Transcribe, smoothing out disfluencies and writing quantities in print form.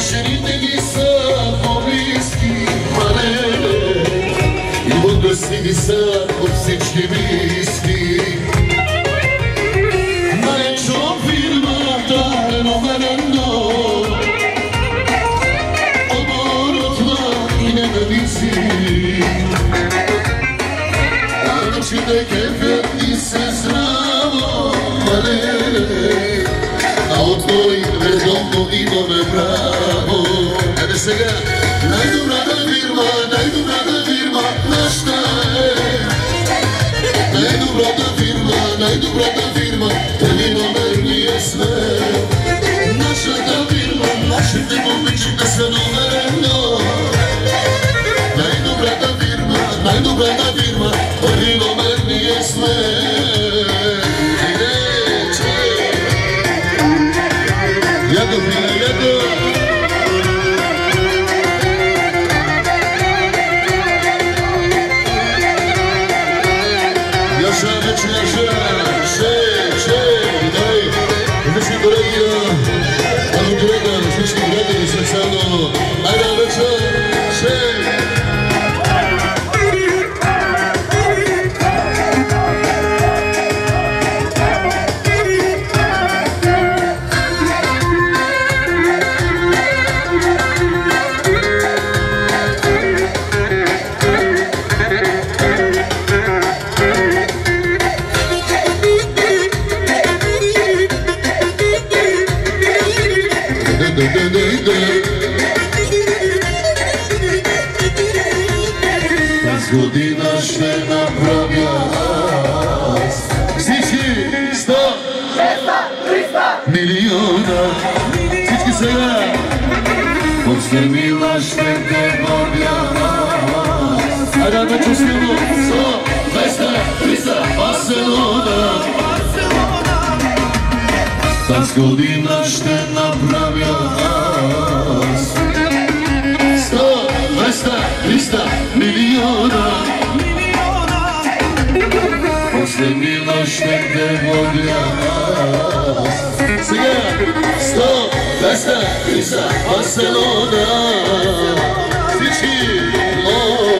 Машините ги са по-близки, мале, и български ги са от всички близки. Наречо фирмата е номер 1, оборотна и ненависи. Че да кефят и се здраво, мале, а от той редовно имаме право. Еде сега, най-добрата фирма нашата е. Най-добрата фирма, дали номер ние сме. Нашата фирма, нашите момичета са номер 1. Най-добрата фирма, дали номер ние сме. Яко, фина, яко! Яша, вече, дай! Всички колеги, всички приятели специално. Айде, вече, С година ще направя аз всички 100, 200, 300 милиона. Всички сега от Стремила ще те водя аз. Айде да чувствам 100, 200, 300 Барселона. С година ще направя аз 100, 200, 300 милиона. После мила ще те водя аз. Сега 100, 200, 300 Барселона. Всички